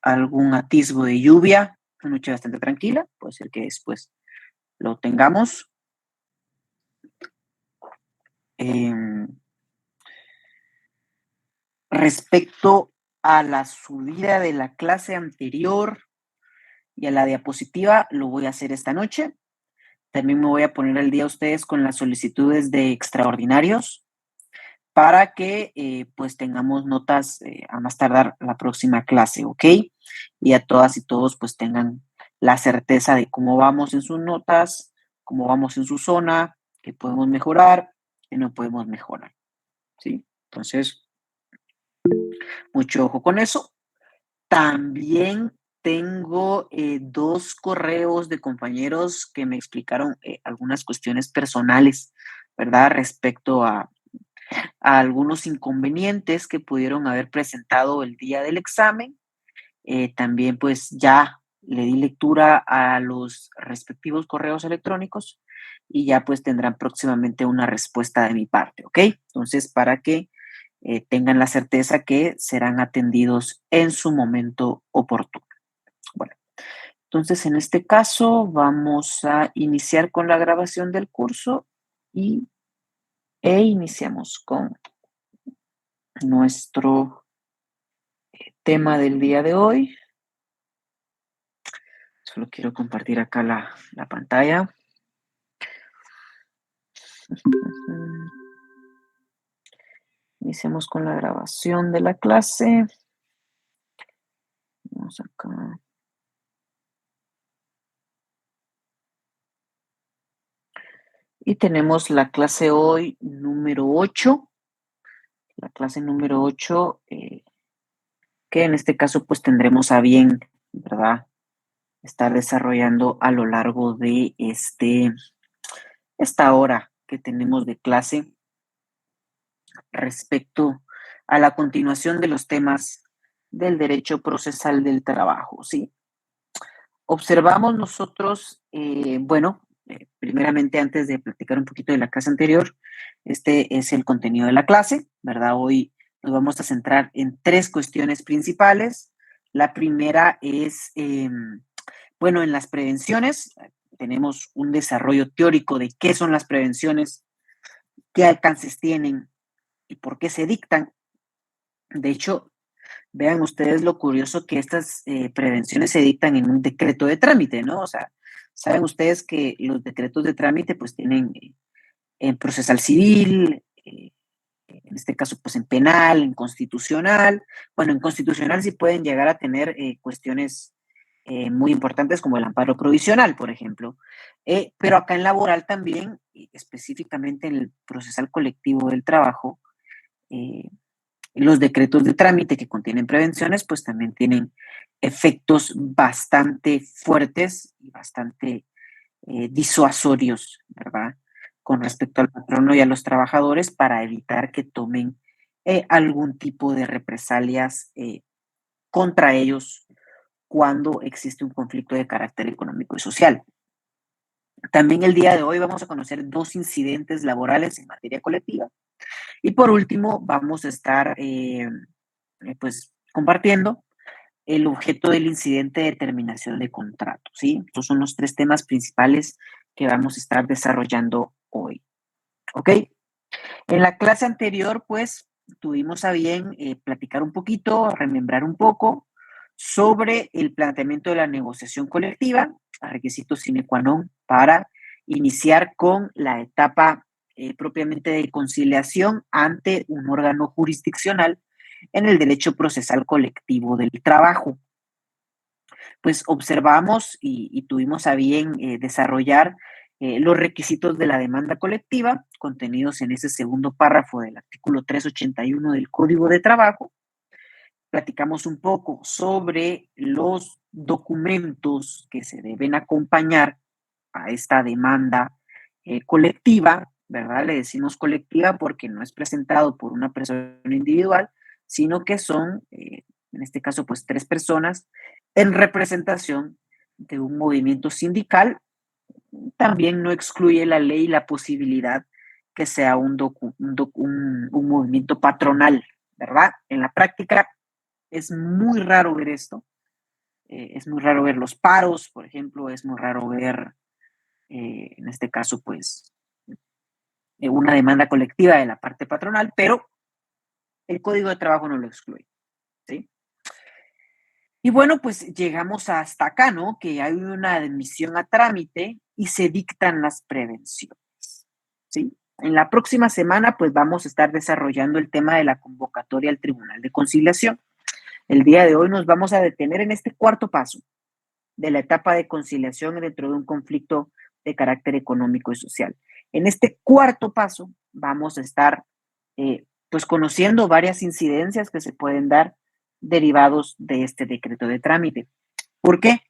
algún atisbo de lluvia, una noche bastante tranquila, puede ser que después lo tengamos. Respecto a la subida de la clase anterior y a la diapositiva, lo voy a hacer esta noche. También me voy a poner al día a ustedes con las solicitudes de extraordinarios para que pues tengamos notas a más tardar la próxima clase, ¿ok? Y a todas y todos pues tengan la certeza de cómo vamos en sus notas, cómo vamos en su zona, qué podemos mejorar, qué no podemos mejorar, ¿sí? Entonces, mucho ojo con eso. También tengo 2 correos de compañeros que me explicaron algunas cuestiones personales, ¿verdad? Respecto a algunos inconvenientes que pudieron haber presentado el día del examen. También pues ya le di lectura a los respectivos correos electrónicos y ya pues tendrán próximamente una respuesta de mi parte, ¿ok? Entonces, para que tengan la certeza que serán atendidos en su momento oportuno. Bueno, entonces en este caso vamos a iniciar con la grabación del curso e iniciamos con nuestro tema del día de hoy. Solo quiero compartir acá la pantalla. Iniciamos con la grabación de la clase. Vamos acá. Y tenemos la clase hoy número 8. La clase número 8, que en este caso pues tendremos a bien, ¿verdad? Estar desarrollando a lo largo de esta hora que tenemos de clase respecto a la continuación de los temas del derecho procesal del trabajo, ¿sí? Observamos nosotros, primeramente antes de platicar un poquito de la clase anterior, este es el contenido de la clase, ¿verdad? Hoy nos vamos a centrar en 3 cuestiones principales. La primera es, en las prevenciones, tenemos un desarrollo teórico de qué son las prevenciones, qué alcances tienen y por qué se dictan. De hecho, vean ustedes lo curioso que estas prevenciones se dictan en un decreto de trámite, ¿no? O sea, saben ustedes que los decretos de trámite pues tienen en procesal civil, en este caso pues en penal, en constitucional. Bueno, en constitucional sí pueden llegar a tener cuestiones muy importantes como el amparo provisional, por ejemplo. Pero acá en laboral también, específicamente en el procesal colectivo del trabajo, eh, los decretos de trámite que contienen prevenciones, pues también tienen efectos bastante fuertes y bastante disuasorios, ¿verdad? Con respecto al patrono y a los trabajadores para evitar que tomen algún tipo de represalias contra ellos cuando existe un conflicto de carácter económico y social. También el día de hoy vamos a conocer 2 incidentes laborales en materia colectiva. Y por último, vamos a estar pues compartiendo el objeto del incidente de terminación de contrato, ¿sí? Estos son los 3 temas principales que vamos a estar desarrollando hoy, ¿ok? En la clase anterior, pues, tuvimos a bien platicar un poquito, remembrar un poco sobre el planteamiento de la negociación colectiva, requisitos sine qua non para iniciar con la etapa propiamente de conciliación ante un órgano jurisdiccional en el derecho procesal colectivo del trabajo. Pues observamos y tuvimos a bien desarrollar los requisitos de la demanda colectiva contenidos en ese segundo párrafo del artículo 381 del Código de Trabajo. Platicamos un poco sobre los documentos que se deben acompañar a esta demanda colectiva, ¿verdad? Le decimos colectiva porque no es presentado por una persona individual, sino que son, en este caso, pues 3 personas en representación de un movimiento sindical. También no excluye la ley la posibilidad que sea un movimiento patronal, ¿verdad? En la práctica Es muy raro ver esto. Es muy raro ver los paros, por ejemplo, es muy raro ver, en este caso, pues, una demanda colectiva de la parte patronal, pero el Código de Trabajo no lo excluye, ¿sí? Y bueno, pues llegamos hasta acá, ¿no? Que hay una admisión a trámite y se dictan las prevenciones, ¿sí? En la próxima semana, pues vamos a estar desarrollando el tema de la convocatoria al Tribunal de Conciliación. El día de hoy nos vamos a detener en este cuarto paso de la etapa de conciliación dentro de un conflicto de carácter económico y social. En este cuarto paso vamos a estar pues conociendo varias incidencias que se pueden dar derivados de este decreto de trámite. ¿Por qué?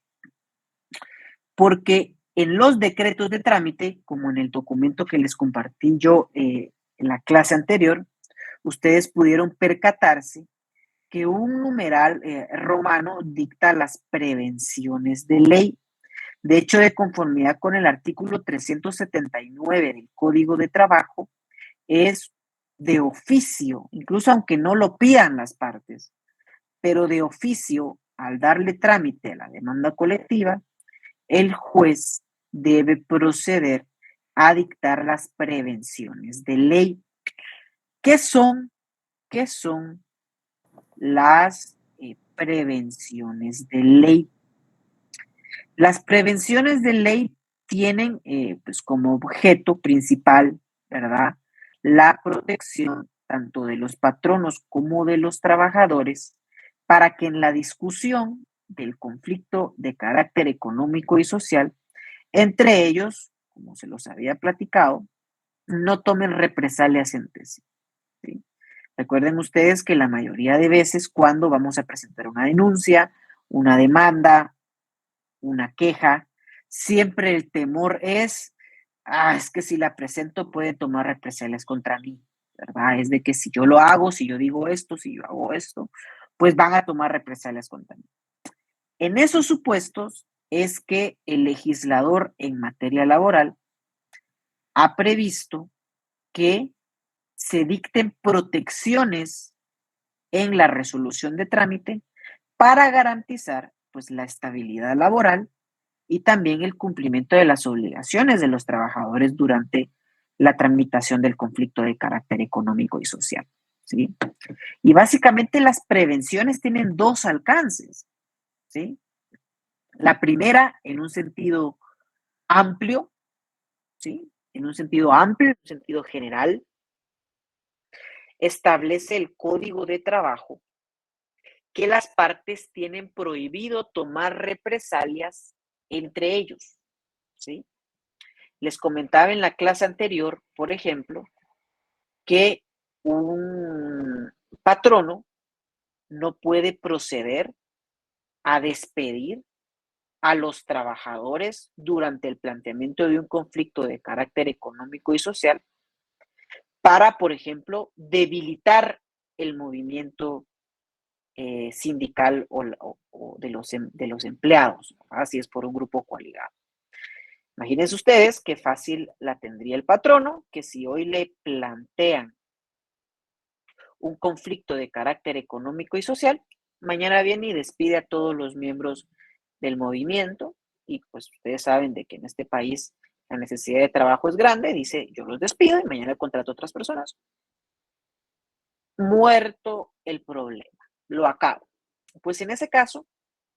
Porque en los decretos de trámite, como en el documento que les compartí yo en la clase anterior, ustedes pudieron percatarse que un numeral romano dicta las prevenciones de ley. De hecho, de conformidad con el artículo 379 del Código de Trabajo, es de oficio, incluso aunque no lo pidan las partes, pero de oficio, al darle trámite a la demanda colectiva, el juez debe proceder a dictar las prevenciones de ley. ¿Qué son? ¿Qué son las prevenciones de ley? Las prevenciones de ley tienen pues como objeto principal, ¿verdad? La protección tanto de los patronos como de los trabajadores para que en la discusión del conflicto de carácter económico y social, entre ellos, como se los había platicado, no tomen represalias entre sí, ¿sí? Recuerden ustedes que la mayoría de veces cuando vamos a presentar una denuncia, una demanda, una queja, siempre el temor es que si la presento puede tomar represalias contra mí, ¿verdad? Es de que si yo lo hago, si yo digo esto, si yo hago esto, pues van a tomar represalias contra mí. En esos supuestos es que el legislador en materia laboral ha previsto que se dicten protecciones en la resolución de trámite para garantizar pues la estabilidad laboral y también el cumplimiento de las obligaciones de los trabajadores durante la tramitación del conflicto de carácter económico y social, ¿sí? Y básicamente las prevenciones tienen dos alcances, ¿sí? La primera, en un sentido amplio, ¿sí? En un sentido amplio, en un sentido general, establece el Código de Trabajo que las partes tienen prohibido tomar represalias entre ellos, ¿sí? Les comentaba en la clase anterior, por ejemplo, que un patrono no puede proceder a despedir a los trabajadores durante el planteamiento de un conflicto de carácter económico y social para, por ejemplo, debilitar el movimiento sindical o de los empleados, así es por un grupo coaligado. Imagínense ustedes qué fácil la tendría el patrono, que si hoy le plantean un conflicto de carácter económico y social, mañana viene y despide a todos los miembros del movimiento y pues ustedes saben de que en este país la necesidad de trabajo es grande, dice yo los despido y mañana contrato a otras personas. Muerto el problema, lo acabo. Pues en ese caso,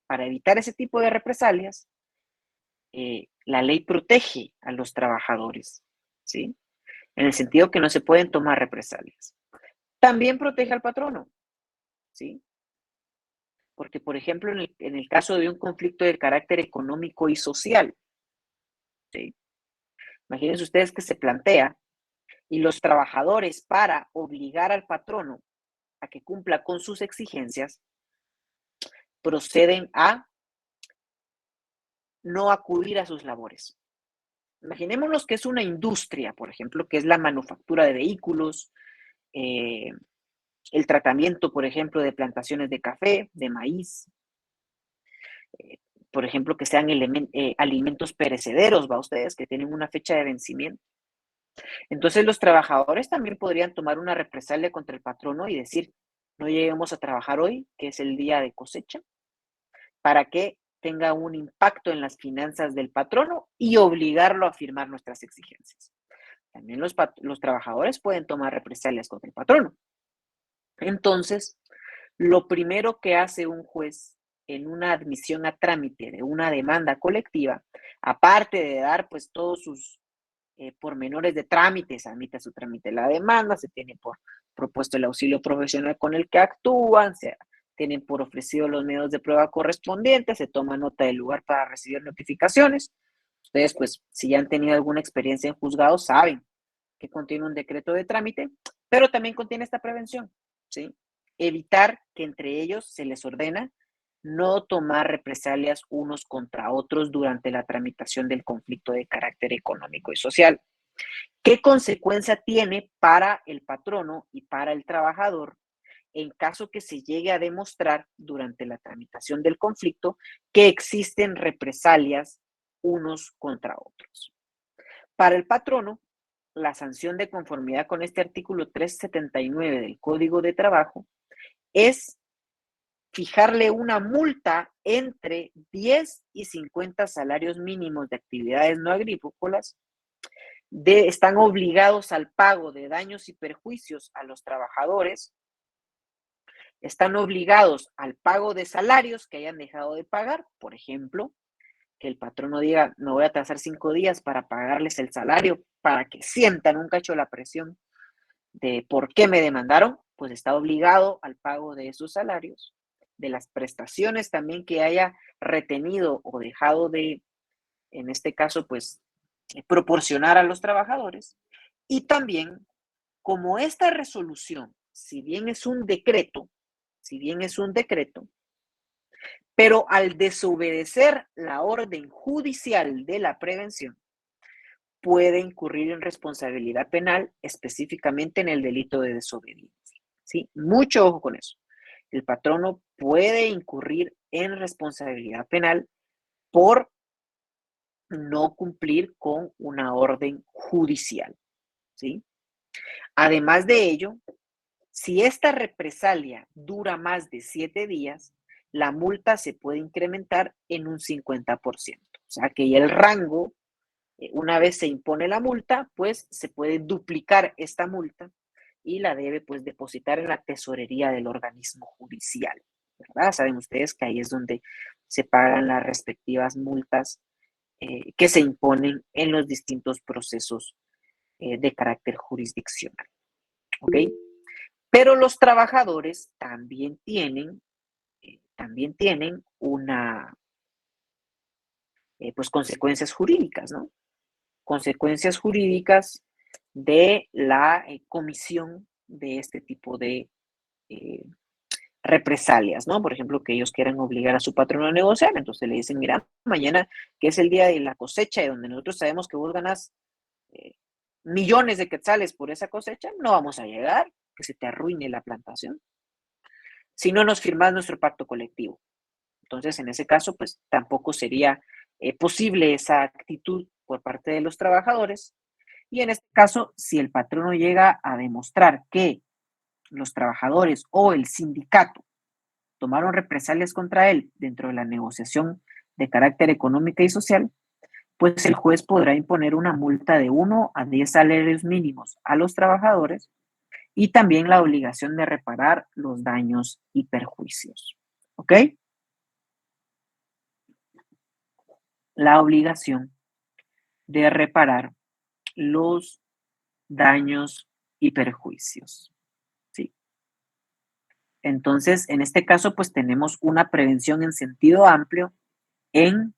para evitar ese tipo de represalias, la ley protege a los trabajadores, ¿sí? En el sentido que no se pueden tomar represalias. También protege al patrono, ¿sí? Porque, por ejemplo, en el caso de un conflicto de carácter económico y social, ¿sí? Imagínense ustedes que se plantea y los trabajadores para obligar al patrono a que cumpla con sus exigencias, proceden a no acudir a sus labores. Imaginémonos que es una industria, por ejemplo, que es la manufactura de vehículos, eh, el tratamiento, por ejemplo, de plantaciones de café, de maíz, eh, por ejemplo, que sean alimentos perecederos, ¿va ustedes? Que tienen una fecha de vencimiento. Entonces los trabajadores también podrían tomar una represalia contra el patrono y decir, no lleguemos a trabajar hoy, que es el día de cosecha, para que tenga un impacto en las finanzas del patrono y obligarlo a firmar nuestras exigencias. También los trabajadores pueden tomar represalias contra el patrono. Entonces, lo primero que hace un juez en una admisión a trámite de una demanda colectiva, aparte de dar pues todos sus pormenores de trámite, se admite su trámite la demanda, se tiene por propuesto el auxilio profesional con el que actúan, se tienen por ofrecido los medios de prueba correspondientes, se toma nota del lugar para recibir notificaciones. Ustedes, pues, si ya han tenido alguna experiencia en juzgados, saben que contiene un decreto de trámite, pero también contiene esta prevención, ¿sí? Evitar que entre ellos se les ordena no tomar represalias unos contra otros durante la tramitación del conflicto de carácter económico y social. ¿Qué consecuencia tiene para el patrono y para el trabajador en caso que se llegue a demostrar durante la tramitación del conflicto que existen represalias unos contra otros? Para el patrono, la sanción de conformidad con este artículo 379 del Código de Trabajo es fijarle una multa entre 10 y 50 salarios mínimos de actividades no agrícolas, están obligados al pago de daños y perjuicios a los trabajadores, están obligados al pago de salarios que hayan dejado de pagar, por ejemplo, que el patrono diga, me voy a atrasar 5 días para pagarles el salario, para que sientan un cacho la presión de por qué me demandaron, pues está obligado al pago de esos salarios, de las prestaciones también que haya retenido o dejado de, en este caso, pues proporcionar a los trabajadores. Y también, como esta resolución, si bien es un decreto, pero al desobedecer la orden judicial de la prevención, puede incurrir en responsabilidad penal, específicamente en el delito de desobediencia. ¿Sí? Mucho ojo con eso. El patrono puede incurrir en responsabilidad penal por no cumplir con una orden judicial. ¿Sí? Además de ello, si esta represalia dura más de 7 días, la multa se puede incrementar en un 50%. O sea que ya el rango, una vez se impone la multa, pues se puede duplicar esta multa y la debe pues depositar en la tesorería del organismo judicial, ¿verdad? Saben ustedes que ahí es donde se pagan las respectivas multas que se imponen en los distintos procesos de carácter jurisdiccional, ¿ok? Pero los trabajadores también tienen una, pues consecuencias jurídicas, ¿no? Consecuencias jurídicas de la comisión de este tipo de eh, represalias, ¿no? Por ejemplo, que ellos quieran obligar a su patrón a negociar, entonces le dicen, mira, mañana que es el día de la cosecha, y donde nosotros sabemos que vos ganas eh, millones de quetzales por esa cosecha, no vamos a llegar, que se te arruine la plantación, si no nos firmas nuestro pacto colectivo. Entonces, en ese caso, pues tampoco sería posible esa actitud por parte de los trabajadores. Y en este caso, si el patrono llega a demostrar que los trabajadores o el sindicato tomaron represalias contra él dentro de la negociación de carácter económica y social, pues el juez podrá imponer una multa de 1 a 10 salarios mínimos a los trabajadores y también la obligación de reparar los daños y perjuicios. ¿Ok? La obligación de reparar los daños y perjuicios. ¿Sí? Entonces, en este caso, pues tenemos una prevención en sentido amplio en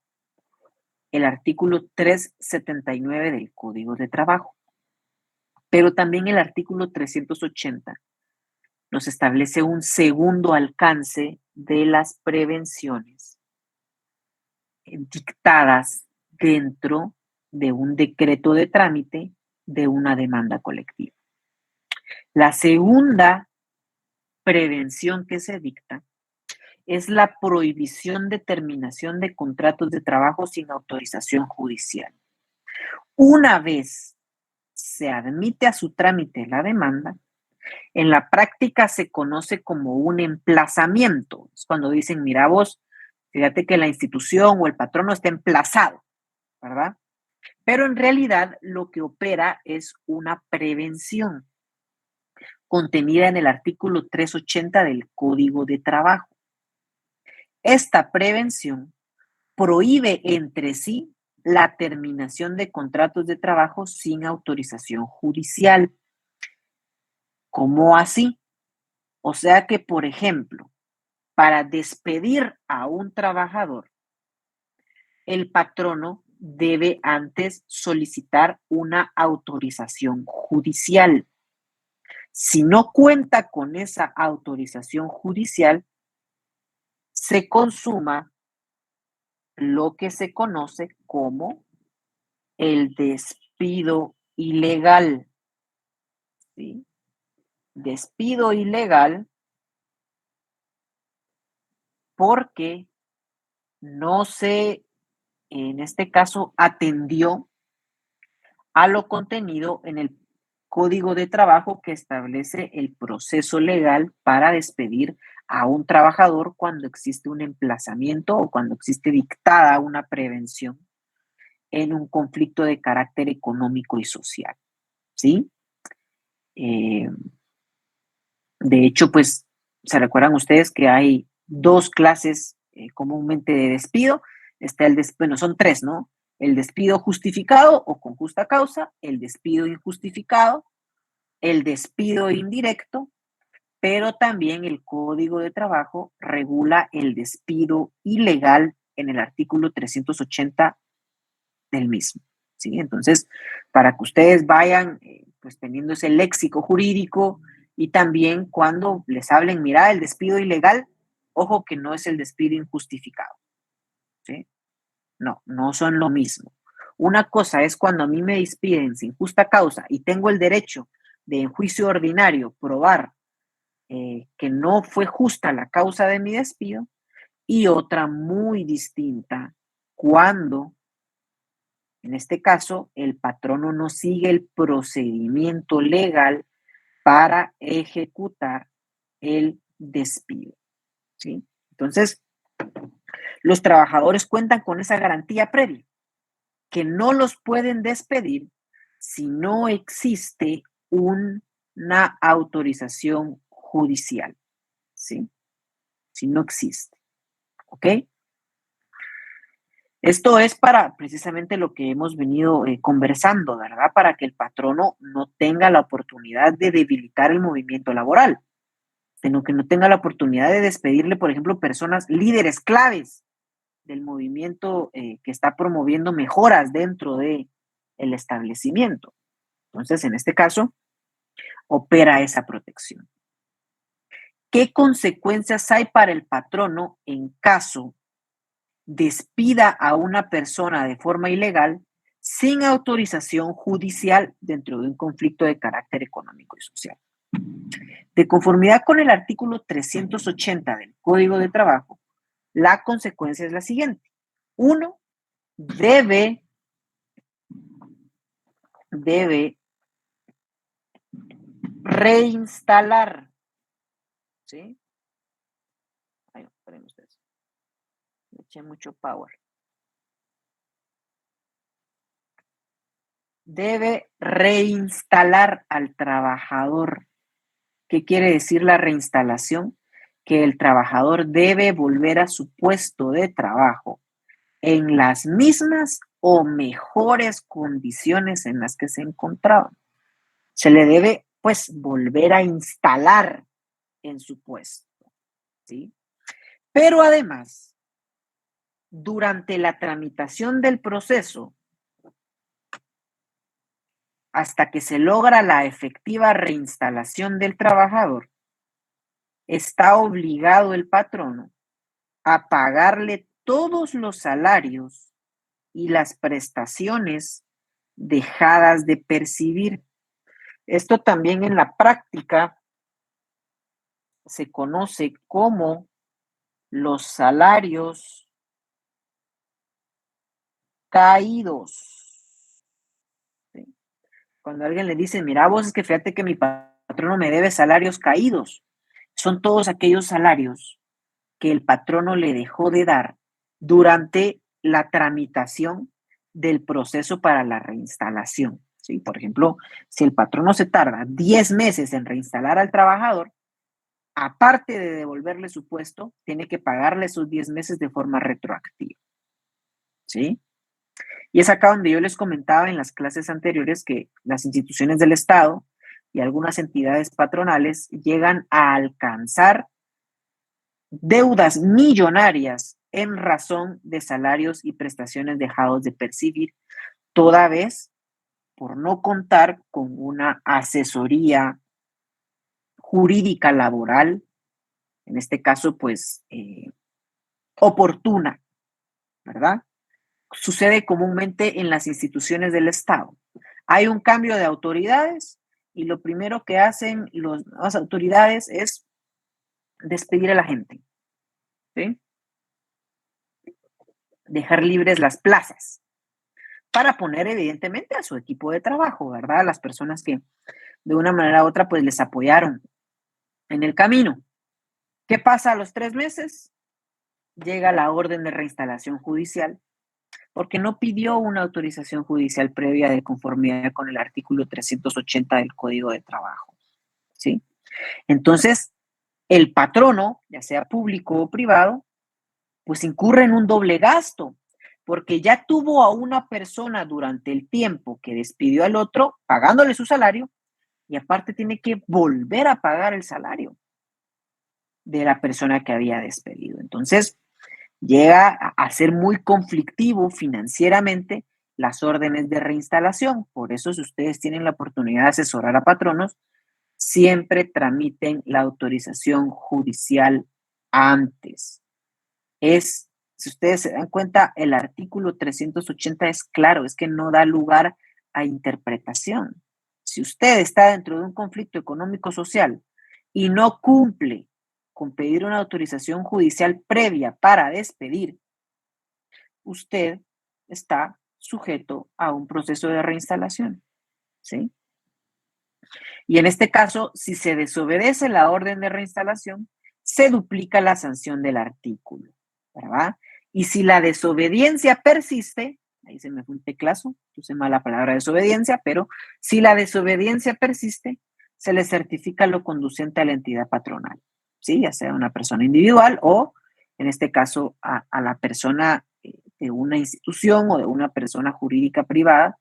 el artículo 379 del Código de Trabajo, pero también el artículo 380 nos establece un segundo alcance de las prevenciones dictadas dentro de un decreto de trámite de una demanda colectiva. La segunda prevención que se dicta es la prohibición de terminación de contratos de trabajo sin autorización judicial. Una vez se admite a su trámite la demanda, En la práctica se conoce como un emplazamiento. Es cuando dicen, mira vos, fíjate que la institución o el patrono está emplazado, ¿verdad? Pero en realidad lo que opera es una prevención contenida en el artículo 380 del Código de Trabajo. Esta prevención prohíbe entre sí la terminación de contratos de trabajo sin autorización judicial. ¿Cómo así? O sea que, por ejemplo, para despedir a un trabajador, el patrono debe antes solicitar una autorización judicial. Si no cuenta con esa autorización judicial, se consuma lo que se conoce como el despido ilegal. ¿Sí? Despido ilegal porque no se, en este caso, atendió a lo contenido en el Código de Trabajo que establece el proceso legal para despedir a un trabajador cuando existe un emplazamiento o cuando existe dictada una prevención en un conflicto de carácter económico y social. ¿Sí? Eh, de hecho, pues, ¿se recuerdan ustedes que hay dos clases comúnmente de despido? Está bueno, son tres, ¿no? El despido justificado o con justa causa, el despido injustificado, el despido indirecto, pero también el Código de Trabajo regula el despido ilegal en el artículo 380 del mismo. ¿Sí? Entonces, para que ustedes vayan pues teniendo ese léxico jurídico y también cuando les hablen, mira, el despido ilegal, ojo que no es el despido injustificado. ¿Sí? No, no son lo mismo. Una cosa es cuando a mí me despiden sin justa causa y tengo el derecho de en juicio ordinario probar que no fue justa la causa de mi despido, y otra muy distinta cuando, en este caso, el patrono no sigue el procedimiento legal para ejecutar el despido. ¿Sí? Entonces, los trabajadores cuentan con esa garantía previa, que no los pueden despedir si no existe una autorización judicial. ¿Sí? Si no existe. ¿Ok? Esto es para precisamente lo que hemos venido conversando, ¿verdad? Para que el patrono no tenga la oportunidad de debilitar el movimiento laboral, sino que no tenga la oportunidad de despedirle, por ejemplo, personas líderes claves del movimiento que está promoviendo mejoras dentro de el establecimiento. Entonces, en este caso, opera esa protección. ¿Qué consecuencias hay para el patrono en caso despida a una persona de forma ilegal sin autorización judicial dentro de un conflicto de carácter económico y social? De conformidad con el artículo 380 del Código de Trabajo, la consecuencia es la siguiente. Uno, debe reinstalar, ¿sí? Ay, esperen ustedes. Le eché mucho power. Debe reinstalar al trabajador. ¿Qué quiere decir la reinstalación? Que el trabajador debe volver a su puesto de trabajo en las mismas o mejores condiciones en las que se encontraba. Se le debe, pues, volver a instalar en su puesto, ¿sí? Pero además, durante la tramitación del proceso, hasta que se logra la efectiva reinstalación del trabajador, está obligado el patrono a pagarle todos los salarios y las prestaciones dejadas de percibir. Esto también en la práctica se conoce como los salarios caídos. ¿Sí? Cuando alguien le dice, mira vos, es que fíjate que mi patrón patrono me debe salarios caídos. Son todos aquellos salarios que el patrono le dejó de dar durante la tramitación del proceso para la reinstalación. ¿Sí? Por ejemplo, si el patrono se tarda 10 meses en reinstalar al trabajador, aparte de devolverle su puesto, tiene que pagarle esos 10 meses de forma retroactiva. ¿Sí? Y es acá donde yo les comentaba en las clases anteriores que las instituciones del Estado y algunas entidades patronales llegan a alcanzar deudas millonarias en razón de salarios y prestaciones dejados de percibir, toda vez por no contar con una asesoría jurídica laboral, en este caso, pues, oportuna, ¿verdad? Sucede comúnmente en las instituciones del Estado. Hay un cambio de autoridades y lo primero que hacen las autoridades es despedir a la gente, ¿sí? Dejar libres las plazas para poner evidentemente a su equipo de trabajo, ¿verdad? Las personas que de una manera u otra pues les apoyaron en el camino. ¿Qué pasa a los 3 meses? Llega la orden de reinstalación judicial porque no pidió una autorización judicial previa de conformidad con el artículo 380 del Código de Trabajo, ¿sí? Entonces, el patrono, ya sea público o privado, pues incurre en un doble gasto, porque ya tuvo a una persona durante el tiempo que despidió al otro, pagándole su salario, y aparte tiene que volver a pagar el salario de la persona que había despedido. Entonces, llega a ser muy conflictivo financieramente las órdenes de reinstalación. Por eso, si ustedes tienen la oportunidad de asesorar a patronos, siempre tramiten la autorización judicial antes. Si ustedes se dan cuenta, el artículo 380 es claro, es que no da lugar a interpretación. Si usted está dentro de un conflicto económico-social y no cumple con pedir una autorización judicial previa para despedir, usted está sujeto a un proceso de reinstalación, ¿sí? Y en este caso, si se desobedece la orden de reinstalación, se duplica la sanción del artículo, ¿verdad? Y si la desobediencia persiste, ahí se me fue un teclazo, puse mal la palabra desobediencia, pero si la desobediencia persiste, se le certifica lo conducente a la entidad patronal, ¿sí? Ya sea una persona individual o, en este caso, a la persona de una institución o de una persona jurídica privada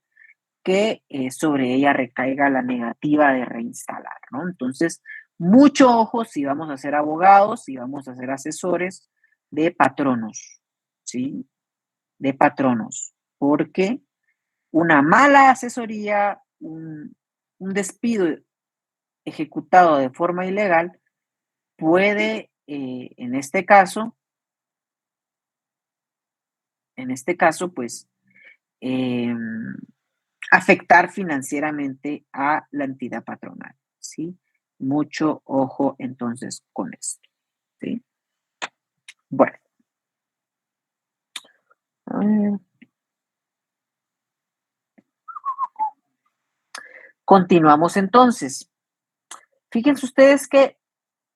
que sobre ella recaiga la negativa de reinstalar, ¿no? Entonces, mucho ojo si vamos a ser abogados, si vamos a ser asesores de patronos, ¿sí? De patronos, porque una mala asesoría, un despido ejecutado de forma ilegal puede, pues, eh, afectar financieramente a la entidad patronal, ¿sí? Mucho ojo entonces con esto, ¿sí? Bueno, a ver. Continuamos entonces. Fíjense ustedes que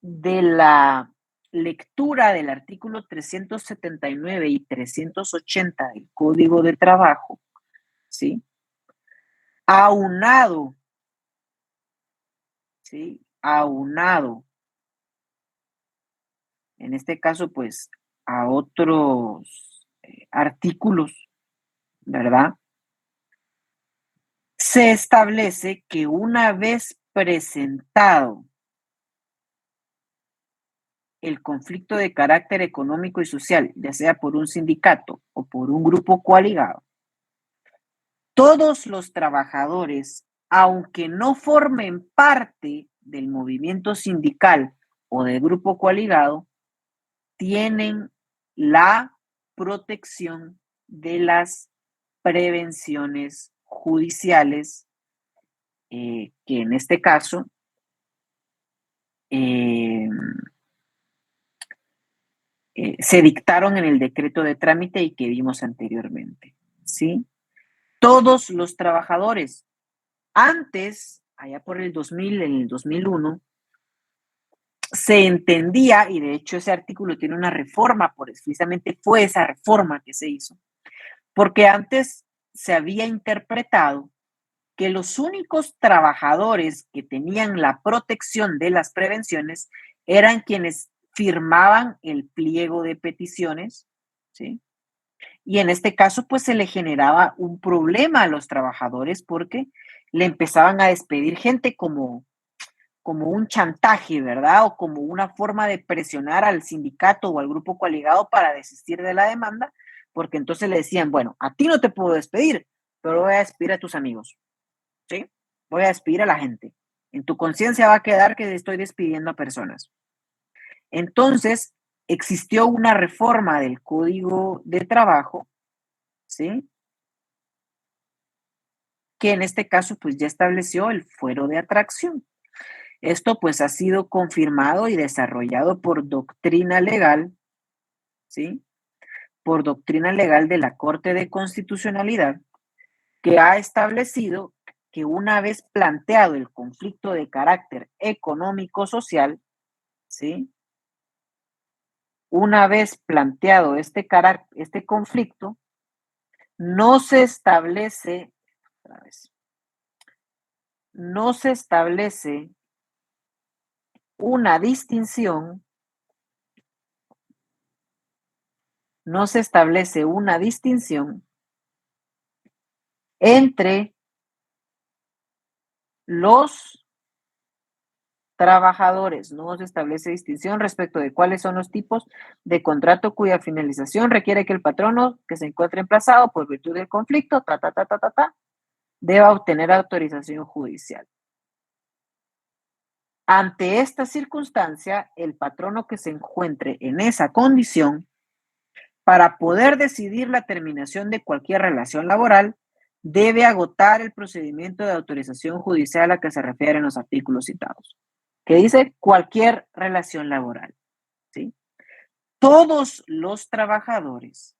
de la lectura del artículo 379 y 380 del Código de Trabajo, ¿sí? Aunado, ¿sí? Aunado, en este caso, pues, a otros artículos, ¿verdad? Se establece que una vez presentado el conflicto de carácter económico y social, ya sea por un sindicato o por un grupo coaligado, todos los trabajadores, aunque no formen parte del movimiento sindical o del grupo coaligado, tienen la protección de las prevenciones judiciales, que en este caso eh, se dictaron en el decreto de trámite y que vimos anteriormente, ¿sí? Todos los trabajadores, antes allá por el 2000, en el 2001, se entendía, y de hecho ese artículo tiene una reforma, precisamente fue esa reforma que se hizo, porque antes se había interpretado que los únicos trabajadores que tenían la protección de las prevenciones eran quienes firmaban el pliego de peticiones, ¿sí? Y en este caso, pues se le generaba un problema a los trabajadores porque le empezaban a despedir gente como un chantaje, ¿verdad? O como una forma de presionar al sindicato o al grupo coaligado para desistir de la demanda, porque entonces le decían, bueno, a ti no te puedo despedir, pero voy a despedir a tus amigos, ¿sí? Voy a despedir a la gente. En tu conciencia va a quedar que estoy despidiendo a personas. Entonces, existió una reforma del Código de Trabajo, ¿sí? Que en este caso, pues ya estableció el fuero de atracción. Esto pues ha sido confirmado y desarrollado por doctrina legal, ¿sí? Por doctrina legal de la Corte de Constitucionalidad, que ha establecido que una vez planteado el conflicto de carácter económico-social, ¿sí? Una vez planteado este conflicto, no se establece, no se establece una distinción, no se establece una distinción entre los trabajadores. No se establece distinción respecto de cuáles son los tipos de contrato cuya finalización requiere que el patrono que se encuentre emplazado por virtud del conflicto, deba obtener autorización judicial. Ante esta circunstancia, el patrono que se encuentre en esa condición, para poder decidir la terminación de cualquier relación laboral, debe agotar el procedimiento de autorización judicial a que se refieren los artículos citados, que dice cualquier relación laboral, ¿sí? Todos los trabajadores,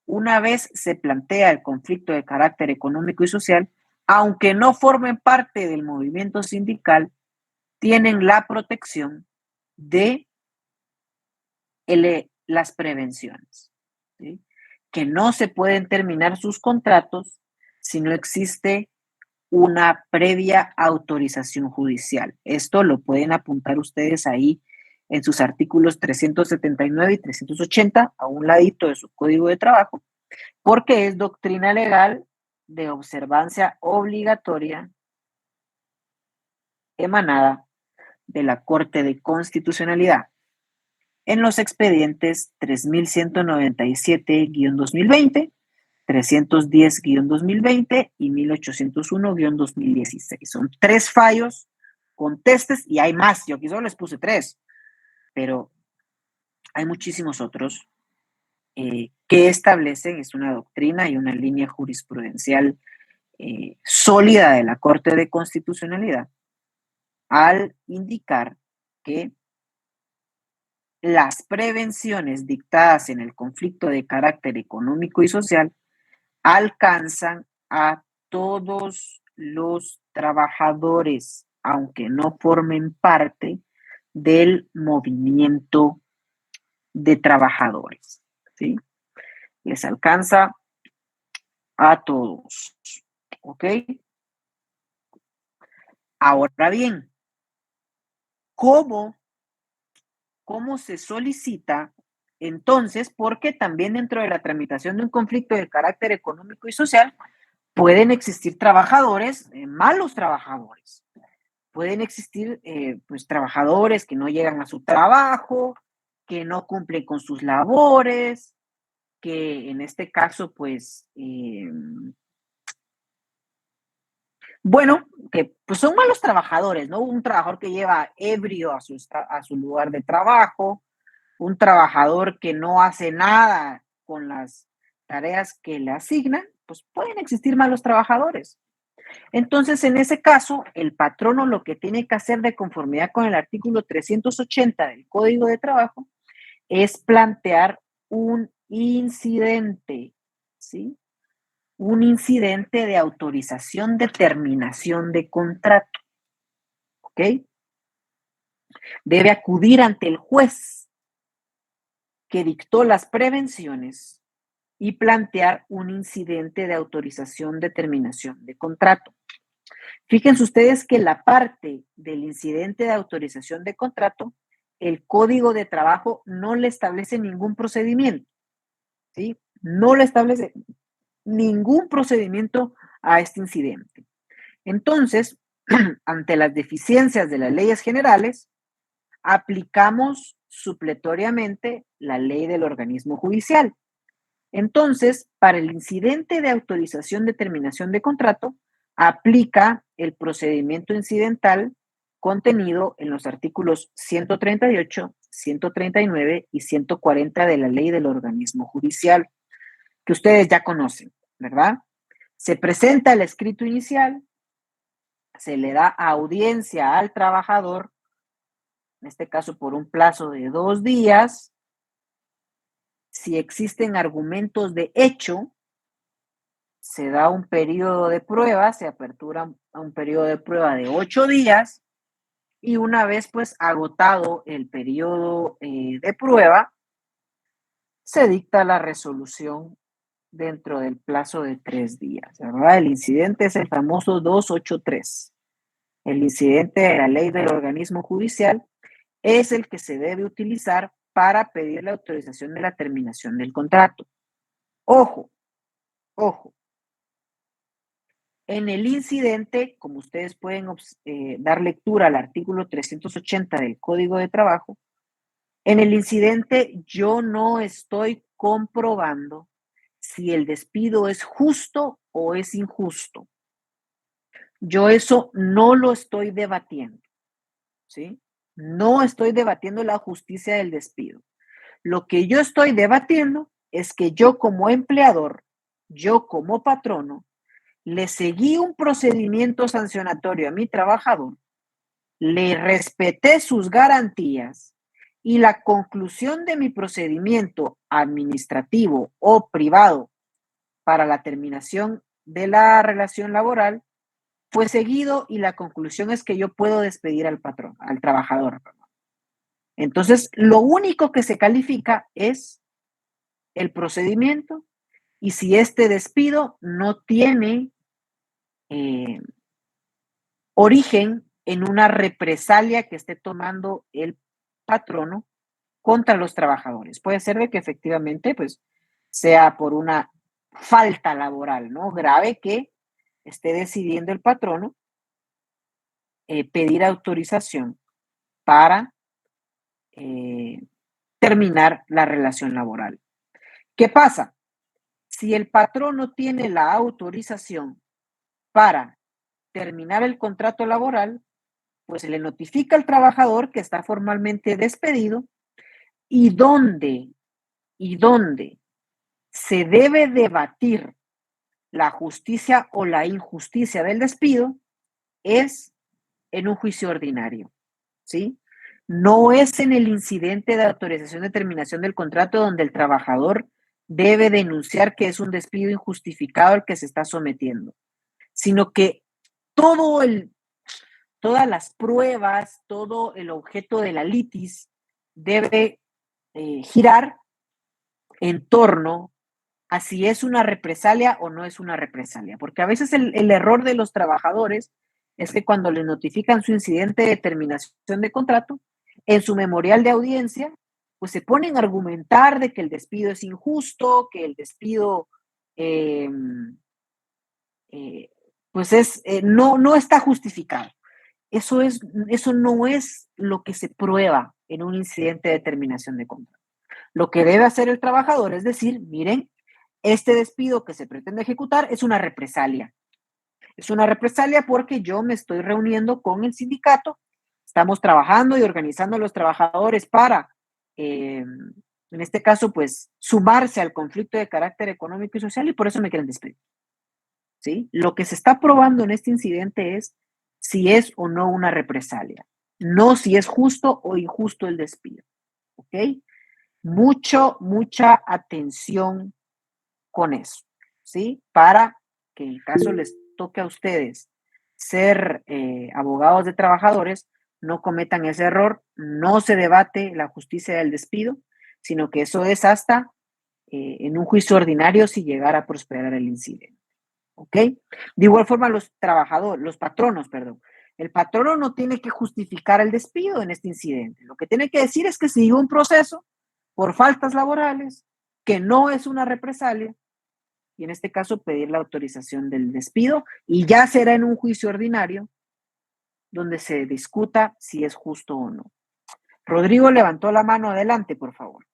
una vez se plantea el conflicto de carácter económico y social, aunque no formen parte del movimiento sindical, tienen la protección de las prevenciones, ¿sí? Que no se pueden terminar sus contratos si no existe una previa autorización judicial. Esto lo pueden apuntar ustedes ahí en sus artículos 379 y 380, a un ladito de su código de trabajo, porque es doctrina legal de observancia obligatoria emanada de la Corte de Constitucionalidad en los expedientes 3197-2020, 310-2020 y 1801-2016. Son 3 fallos, contestes, y hay más. Yo aquí solo les puse 3, pero hay muchísimos otros que establecen, es una doctrina y una línea jurisprudencial sólida de la Corte de Constitucionalidad, al indicar que las prevenciones dictadas en el conflicto de carácter económico y social alcanzan a todos los trabajadores, aunque no formen parte del movimiento de trabajadores, ¿sí? Les alcanza a todos, ¿ok? Ahora bien, ¿cómo se solicita entonces? Porque también dentro de la tramitación de un conflicto de carácter económico y social pueden existir trabajadores, malos trabajadores. Pueden existir pues trabajadores que no llegan a su trabajo, que no cumplen con sus labores, que en este caso pues bueno, que pues son malos trabajadores, ¿no? Un trabajador que lleva ebrio a su lugar de trabajo, un trabajador que no hace nada con las tareas que le asignan, pues pueden existir malos trabajadores. Entonces, en ese caso, el patrono lo que tiene que hacer de conformidad con el artículo 380 del Código de Trabajo es plantear un incidente, ¿sí? Un incidente de autorización de terminación de contrato. ¿ok? Debe acudir ante el juez que dictó las prevenciones y plantear un incidente de autorización de terminación de contrato. Fíjense ustedes que la parte del incidente de autorización de contrato, el Código de Trabajo no le establece ningún procedimiento, ¿sí? No le establece ningún procedimiento a este incidente. Entonces, ante las deficiencias de las leyes generales, aplicamos supletoriamente la ley del organismo judicial. Entonces, para el incidente de autorización de terminación de contrato, aplica el procedimiento incidental contenido en los artículos 138, 139 y 140 de la ley del organismo judicial, que ustedes ya conocen, ¿verdad? Se presenta el escrito inicial, se le da audiencia al trabajador, en este caso por un plazo de 2 días. Si existen argumentos de hecho, se da un periodo de prueba, se apertura un periodo de prueba de 8 días y una vez pues agotado el periodo de prueba, se dicta la resolución dentro del plazo de 3 días, ¿verdad? El incidente es el famoso 283. El incidente de la ley del organismo judicial es el que se debe utilizar para pedir la autorización de la terminación del contrato. Ojo, ojo. En el incidente, como ustedes pueden dar lectura al artículo 380 del Código de Trabajo, en el incidente yo no estoy comprobando si el despido es justo o es injusto. Yo eso no lo estoy debatiendo, ¿sí? No estoy debatiendo la justicia del despido. Lo que yo estoy debatiendo es que yo como empleador, yo como patrono, le seguí un procedimiento sancionatorio a mi trabajador, le respeté sus garantías y la conclusión de mi procedimiento administrativo o privado para la terminación de la relación laboral fue seguido y la conclusión es que yo puedo despedir al patrón, al trabajador. Entonces, lo único que se califica es el procedimiento y si este despido no tiene origen en una represalia que esté tomando el patrono contra los trabajadores. Puede ser de que efectivamente, pues, sea por una falta laboral, ¿no? Grave que esté decidiendo el patrono pedir autorización para terminar la relación laboral. ¿Qué pasa? Si el patrono tiene la autorización para terminar el contrato laboral, pues se le notifica al trabajador que está formalmente despedido y dónde se debe debatir la justicia o la injusticia del despido es en un juicio ordinario, ¿sí? No es en el incidente de autorización de terminación del contrato donde el trabajador debe denunciar que es un despido injustificado al que se está sometiendo, sino que todo todas las pruebas, todo el objeto de la litis debe girar en torno a si es una represalia o no es una represalia, porque a veces el error de los trabajadores es que cuando le notifican su incidente de terminación de contrato, en su memorial de audiencia, pues se ponen a argumentar de que el despido es injusto, que el despido eh, pues no está justificado. Eso no es lo que se prueba en un incidente de terminación de contrato. Lo que debe hacer el trabajador es decir, miren, este despido que se pretende ejecutar es una represalia. Es una represalia porque yo me estoy reuniendo con el sindicato, estamos trabajando y organizando a los trabajadores para, en este caso, pues, sumarse al conflicto de carácter económico y social y por eso me quieren despedir. ¿Sí? Lo que se está probando en este incidente es si es o no una represalia, no si es justo o injusto el despido. ¿Ok? Mucha atención con eso, ¿sí? Para que el caso les toque a ustedes ser abogados de trabajadores, no cometan ese error, no se debate la justicia del despido, sino que eso es hasta en un juicio ordinario si llegara a prosperar el incidente. ¿Ok? De igual forma, los patronos, perdón. El patrono no tiene que justificar el despido en este incidente. Lo que tiene que decir es que siguió un proceso por faltas laborales, que no es una represalia, y en este caso pedir la autorización del despido, y ya será en un juicio ordinario donde se discuta si es justo o no. Rodrigo levantó la mano, adelante, por favor.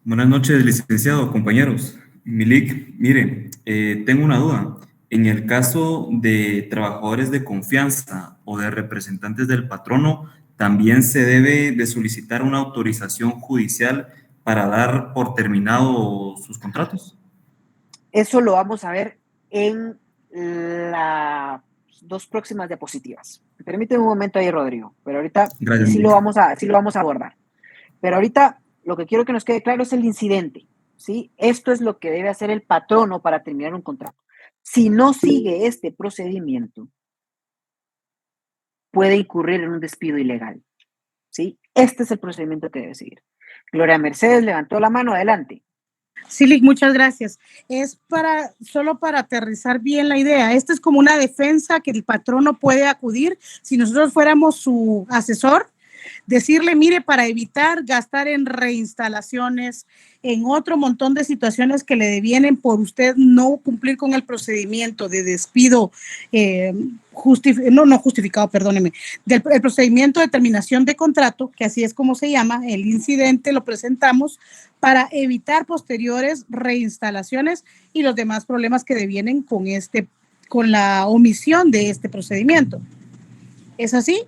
Buenas noches, licenciado, compañeros. Milik, mire, tengo una duda. En el caso de trabajadores de confianza o de representantes del patrono, ¿también se debe de solicitar una autorización judicial para dar por terminado sus contratos? Eso lo vamos a ver en las dos próximas diapositivas. Permíteme un momento ahí, Rodrigo, pero ahorita Gracias, sí Milik. lo vamos a abordar. Pero ahorita lo que quiero que nos quede claro es el incidente, ¿sí? Esto es lo que debe hacer el patrono para terminar un contrato. Si no sigue este procedimiento, puede incurrir en un despido ilegal, ¿sí? Este es el procedimiento que debe seguir. Gloria Mercedes levantó la mano, adelante. Sí, muchas gracias. Es solo para aterrizar bien la idea. Esta es como una defensa que el patrono puede acudir si nosotros fuéramos su asesor, decirle, mire, para evitar gastar en reinstalaciones, en otro montón de situaciones que le devienen por usted no cumplir con el procedimiento de despido, no justificado, perdóneme, el procedimiento de terminación de contrato, que así es como se llama, el incidente lo presentamos para evitar posteriores reinstalaciones y los demás problemas que devienen con la omisión de este procedimiento. ¿Es así?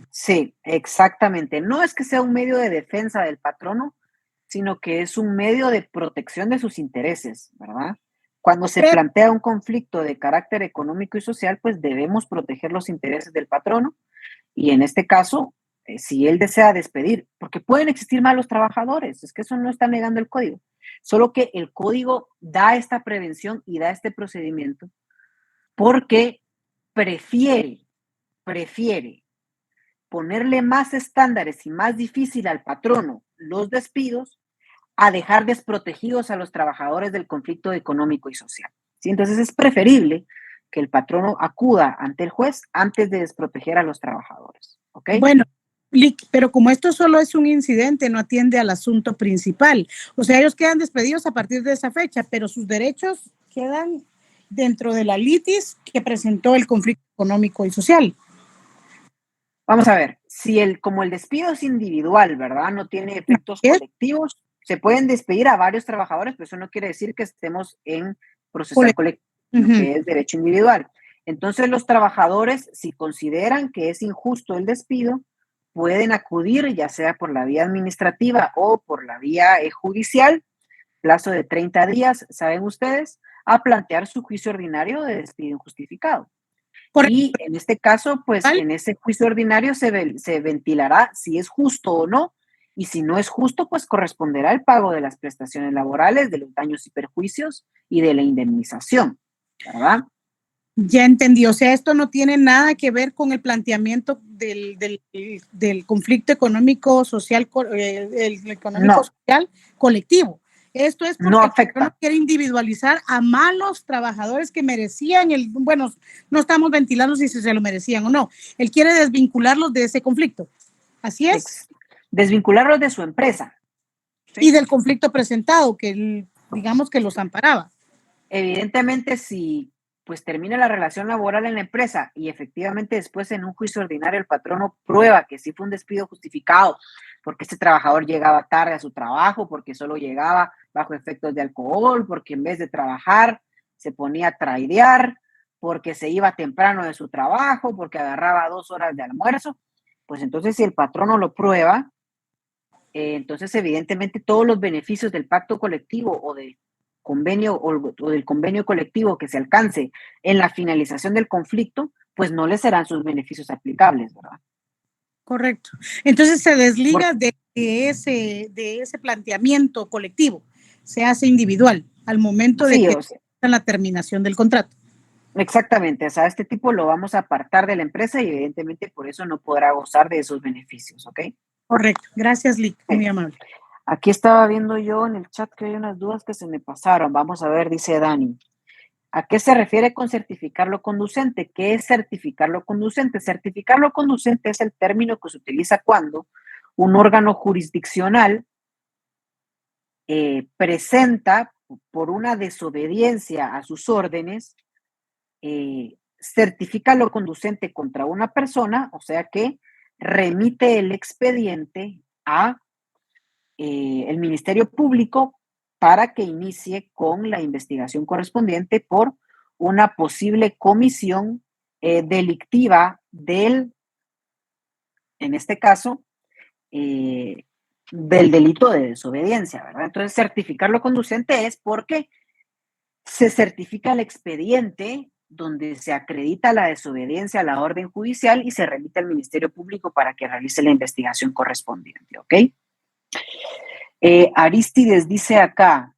Sí, exactamente. No es que sea un medio de defensa del patrono, sino que es un medio de protección de sus intereses, ¿verdad? Cuando se plantea un conflicto de carácter económico y social, pues debemos proteger los intereses del patrono y en este caso, si él desea despedir, porque pueden existir malos trabajadores, es que eso no está negando el código, solo que el código da esta prevención y da este procedimiento porque prefiere ponerle más estándares y más difícil al patrono los despidos a dejar desprotegidos a los trabajadores del conflicto económico y social. ¿Sí? Entonces es preferible que el patrono acuda ante el juez antes de desproteger a los trabajadores. ¿Okay? Bueno, pero como esto solo es un incidente, no atiende al asunto principal. O sea, ellos quedan despedidos a partir de esa fecha, pero sus derechos quedan dentro de la litis que presentó el conflicto económico y social. Vamos a ver, como el despido es individual, ¿verdad? No tiene efectos colectivos, se pueden despedir a varios trabajadores, pero eso no quiere decir que estemos en procesar colectivo, que es derecho individual. Entonces, los trabajadores, si consideran que es injusto el despido, pueden acudir, ya sea por la vía administrativa o por la vía judicial, plazo de 30 días, saben ustedes, a plantear su juicio ordinario de despido injustificado. Y en este caso, pues en ese juicio ordinario se ventilará si es justo o no, y si no es justo, pues corresponderá el pago de las prestaciones laborales, de los daños y perjuicios y de la indemnización, ¿verdad? Ya entendí, o sea, esto no tiene nada que ver con el planteamiento del conflicto económico social, social colectivo. Esto es porque no afecta. No quiere individualizar a malos trabajadores que merecían bueno, no estamos ventilando si se lo merecían o no. Él quiere desvincularlos de ese conflicto. ¿Así es? Desvincularlos de su empresa. ¿Sí? Y del conflicto presentado, que digamos que los amparaba. Evidentemente, si pues termina la relación laboral en la empresa y efectivamente después en un juicio ordinario el patrono prueba que sí fue un despido justificado porque este trabajador llegaba tarde a su trabajo, porque solo llegaba bajo efectos de alcohol, porque en vez de trabajar se ponía a traidear, porque se iba temprano de su trabajo, porque agarraba 2 horas de almuerzo, pues entonces si el patrono lo prueba, entonces evidentemente todos los beneficios del pacto colectivo o del convenio o del convenio colectivo que se alcance en la finalización del conflicto, pues no le serán sus beneficios aplicables, ¿verdad? Correcto. Entonces se desliga de ese planteamiento colectivo, se hace individual al momento de que la terminación del contrato. Exactamente, o sea, este tipo lo vamos a apartar de la empresa y evidentemente por eso no podrá gozar de esos beneficios, ¿ok? Correcto. Gracias, Lick. Muy amable. Aquí estaba viendo yo en el chat que hay unas dudas que se me pasaron. Vamos a ver, dice Dani. ¿A qué se refiere con certificarlo conducente? ¿Qué es certificarlo conducente? Certificarlo conducente es el término que se utiliza cuando un órgano jurisdiccional presenta por una desobediencia a sus órdenes, certifica lo conducente contra una persona, o sea que remite el expediente a el Ministerio Público para que inicie con la investigación correspondiente por una posible comisión delictiva del, en este caso, del delito de desobediencia, ¿verdad? Entonces, certificarlo conducente es porque se certifica el expediente donde se acredita la desobediencia a la orden judicial y se remite al Ministerio Público para que realice la investigación correspondiente, ¿ok? Aristides dice acá,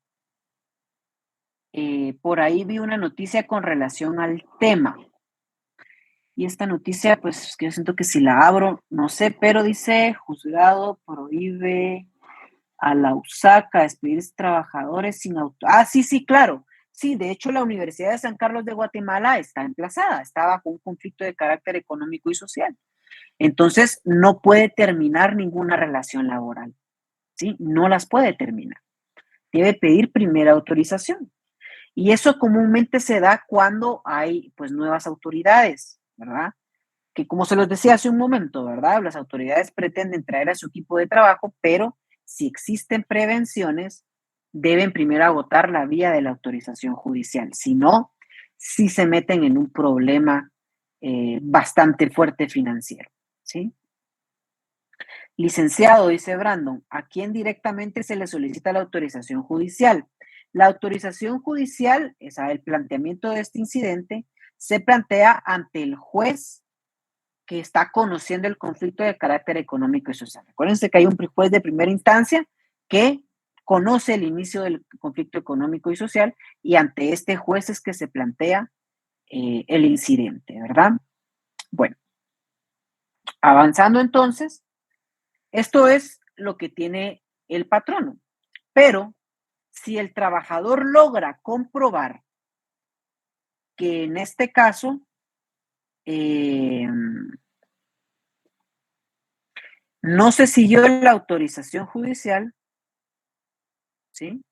por ahí vi una noticia con relación al tema. Y esta noticia, pues, que yo siento que si la abro, no sé, pero dice, juzgado prohíbe a la USACA despedir trabajadores sin auto. Ah, sí, sí, claro. Sí, de hecho, la Universidad de San Carlos de Guatemala está emplazada, está bajo un conflicto de carácter económico y social. Entonces, no puede terminar ninguna relación laboral, ¿sí? No las puede terminar. Debe pedir primera autorización. Y eso comúnmente se da cuando hay, pues, nuevas autoridades, ¿verdad? Que como se los decía hace un momento, ¿verdad? Las autoridades pretenden traer a su equipo de trabajo, pero si existen prevenciones, deben primero agotar la vía de la autorización judicial. Si no, sí se meten en un problema bastante fuerte financiero, ¿sí? Licenciado, dice Brandon, ¿a quién directamente se le solicita la autorización judicial? La autorización judicial, o sea, el planteamiento de este incidente, se plantea ante el juez que está conociendo el conflicto de carácter económico y social. Acuérdense que hay un juez de primera instancia que conoce el inicio del conflicto económico y social y ante este juez es que se plantea el incidente, ¿verdad? Bueno, avanzando entonces, esto es lo que tiene el patrono, pero si el trabajador logra comprobar que en este caso no se siguió la autorización judicial, ¿sí?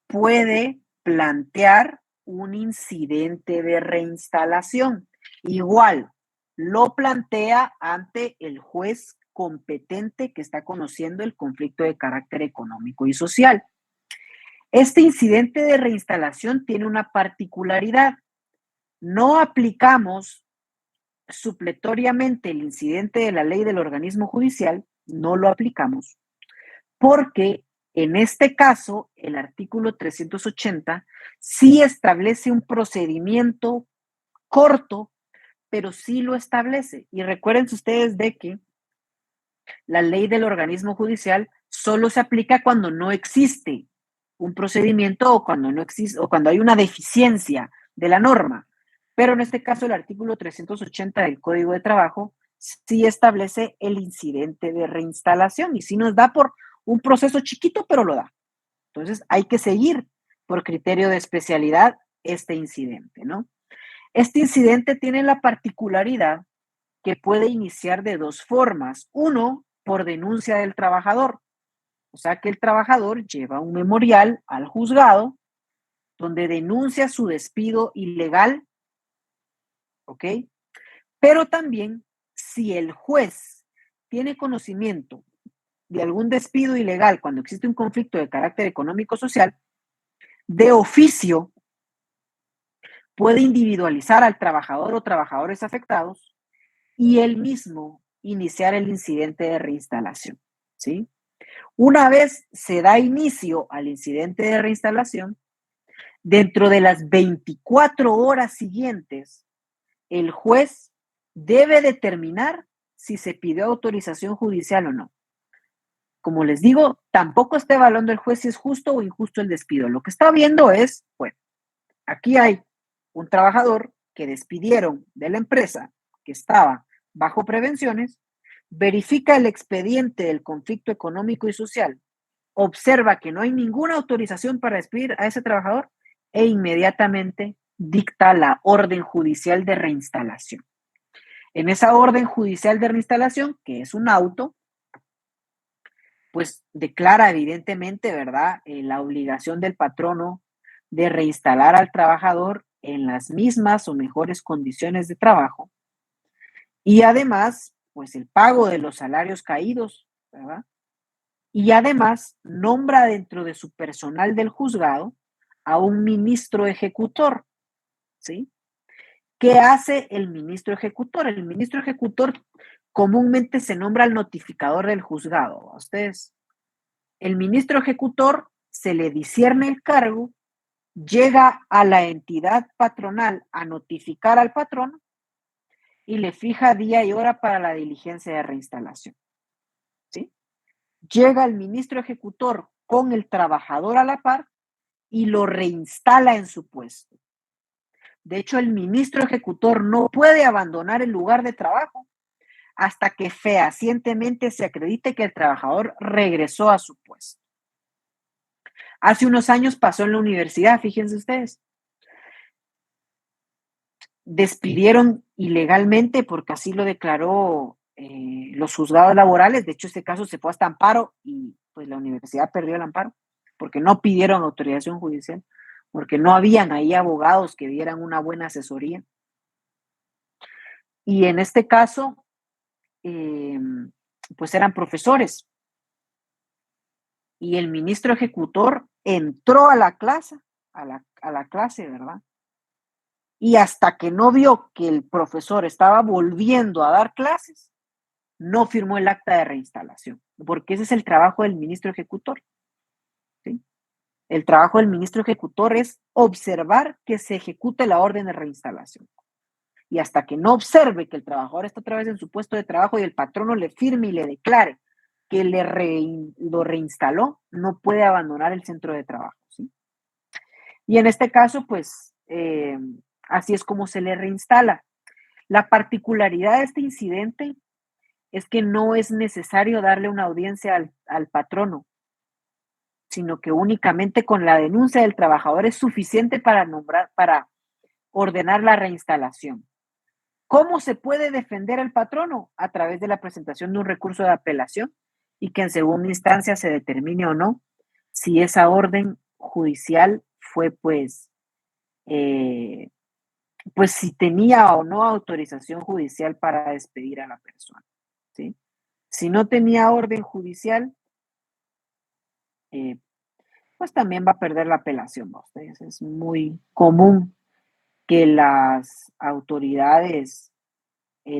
Puede plantear un incidente de reinstalación. Igual, lo plantea ante el juez competente que está conociendo el conflicto de carácter económico y social. Este incidente de reinstalación tiene una particularidad. No aplicamos supletoriamente el incidente de la ley del organismo judicial, no lo aplicamos, porque en este caso el artículo 380 sí establece un procedimiento corto, pero sí lo establece. Y recuerden ustedes de que la ley del organismo judicial solo se aplica cuando no existe un procedimiento o cuando no existe o cuando hay una deficiencia de la norma. Pero en este caso el artículo 380 del Código de Trabajo sí establece el incidente de reinstalación y sí nos da por un proceso chiquito, pero lo da. Entonces hay que seguir por criterio de especialidad este incidente, ¿no? Este incidente tiene la particularidad que puede iniciar de dos formas. Uno, por denuncia del trabajador. O sea que el trabajador lleva un memorial al juzgado donde denuncia su despido ilegal, ¿ok? Pero también si el juez tiene conocimiento de algún despido ilegal cuando existe un conflicto de carácter económico-social, de oficio puede individualizar al trabajador o trabajadores afectados y él mismo iniciar el incidente de reinstalación, ¿sí? Una vez se da inicio al incidente de reinstalación, dentro de las 24 horas siguientes, el juez debe determinar si se pidió autorización judicial o no. Como les digo, tampoco está evaluando el juez si es justo o injusto el despido. Lo que está viendo es, bueno, aquí hay un trabajador que despidieron de la empresa, que estaba bajo prevenciones, verifica el expediente del conflicto económico y social, observa que no hay ninguna autorización para despedir a ese trabajador e inmediatamente dicta la orden judicial de reinstalación. En esa orden judicial de reinstalación, que es un auto, pues declara evidentemente, ¿verdad?, la obligación del patrono de reinstalar al trabajador en las mismas o mejores condiciones de trabajo y además, pues el pago de los salarios caídos, ¿verdad? Y además nombra dentro de su personal del juzgado a un ministro ejecutor, ¿sí? ¿Qué hace el ministro ejecutor? El ministro ejecutor comúnmente se nombra al notificador del juzgado. A ustedes, el ministro ejecutor se le discierne el cargo, llega a la entidad patronal a notificar al patrono y le fija día y hora para la diligencia de reinstalación. ¿Sí? Llega el ministro ejecutor con el trabajador a la par y lo reinstala en su puesto. De hecho, el ministro ejecutor no puede abandonar el lugar de trabajo hasta que fehacientemente se acredite que el trabajador regresó a su puesto. Hace unos años pasó en la universidad, fíjense ustedes. Despidieron ilegalmente porque así lo declaró los juzgados laborales. De hecho, este caso se fue hasta amparo y pues la universidad perdió el amparo porque no pidieron autorización judicial, porque no habían ahí abogados que dieran una buena asesoría. Y en este caso, pues eran profesores. Y el ministro ejecutor entró a la clase, ¿verdad? Y hasta que no vio que el profesor estaba volviendo a dar clases, no firmó el acta de reinstalación, porque ese es el trabajo del ministro ejecutor. ¿Sí? El trabajo del ministro ejecutor es observar que se ejecute la orden de reinstalación. Y hasta que no observe que el trabajador está otra vez en su puesto de trabajo y el patrono le firme y le declare que lo reinstaló, no puede abandonar el centro de trabajo. ¿Sí? Y en este caso, pues, así es como se le reinstala. La particularidad de este incidente es que no es necesario darle una audiencia al patrono, sino que únicamente con la denuncia del trabajador es suficiente para ordenar la reinstalación. ¿Cómo se puede defender al patrono? A través de la presentación de un recurso de apelación y que en segunda instancia se determine o no si esa orden judicial fue pues si tenía o no autorización judicial para despedir a la persona. ¿Sí? Si no tenía orden judicial, pues también va a perder la apelación, ¿no? Ustedes, es muy común que las autoridades,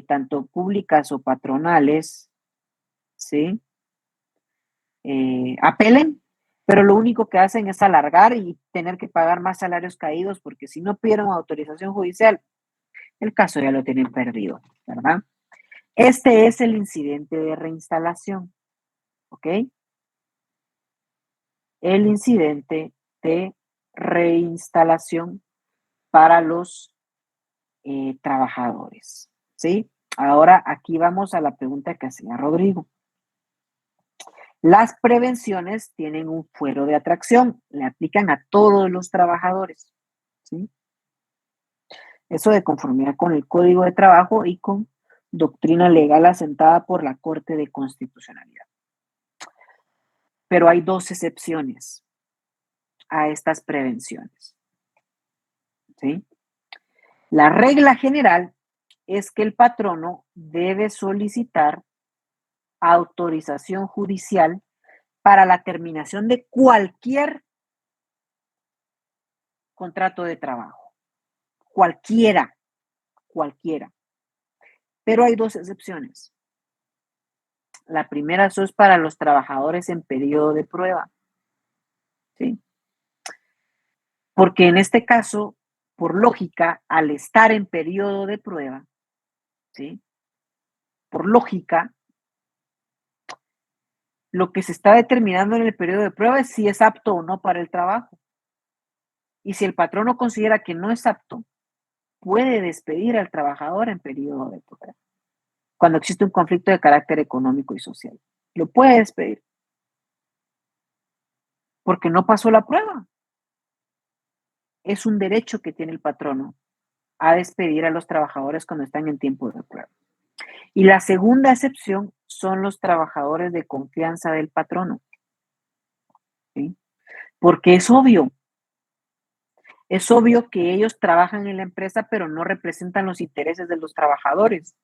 tanto públicas o patronales, ¿sí? Apelen, pero lo único que hacen es alargar y tener que pagar más salarios caídos, porque si no pidieron autorización judicial, el caso ya lo tienen perdido, ¿verdad? Este es el incidente de reinstalación, ¿ok? El incidente de reinstalación para los trabajadores, ¿sí? Ahora aquí vamos a la pregunta que hacía Rodrigo. Las prevenciones tienen un fuero de atracción, le aplican a todos los trabajadores, ¿sí? Eso de conformidad con el Código de Trabajo y con doctrina legal asentada por la Corte de Constitucionalidad. Pero hay dos excepciones a estas prevenciones, ¿sí? La regla general es que el patrono debe solicitar autorización judicial para la terminación de cualquier contrato de trabajo. Cualquiera. Pero hay dos excepciones. La primera eso es para los trabajadores en periodo de prueba. ¿Sí? Porque en este caso, por lógica, al estar en periodo de prueba, ¿sí? Por lógica, lo que se está determinando en el periodo de prueba es si es apto o no para el trabajo. Y si el patrono considera que no es apto, puede despedir al trabajador en periodo de prueba. Cuando existe un conflicto de carácter económico y social. Lo puede despedir. Porque no pasó la prueba. Es un derecho que tiene el patrono a despedir a los trabajadores cuando están en tiempo de prueba. Y la segunda excepción son los trabajadores de confianza del patrono. ¿Sí? Porque es obvio que ellos trabajan en la empresa, pero no representan los intereses de los trabajadores.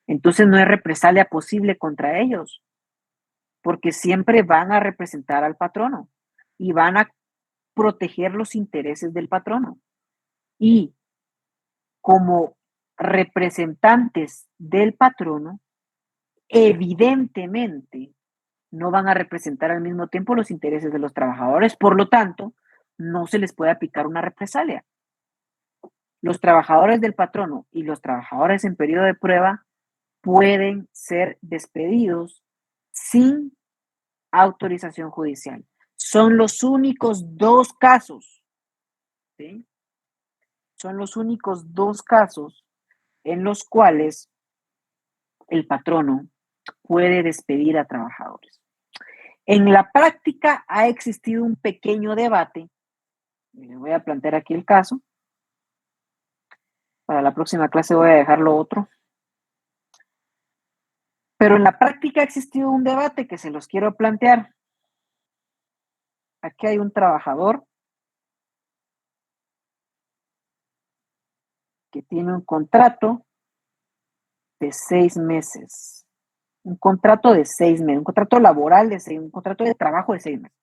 Entonces no hay represalia posible contra ellos, porque siempre van a representar al patrono y van a proteger los intereses del patrono. Y como representantes del patrono, evidentemente no van a representar al mismo tiempo los intereses de los trabajadores, por lo tanto, no se les puede aplicar una represalia. Los trabajadores del patrono y los trabajadores en periodo de prueba pueden ser despedidos sin autorización judicial. Son los únicos dos casos, ¿sí? Son los únicos dos casos en los cuales el patrono puede despedir a trabajadores. En la práctica ha existido un pequeño debate, y les voy a plantear aquí el caso. Para la próxima clase voy a dejarlo otro. Pero en la práctica ha existido un debate que se los quiero plantear. Aquí hay un trabajador que tiene un contrato de 6 meses. Un contrato de 6 meses, un contrato laboral de 6, un contrato de trabajo de 6 meses.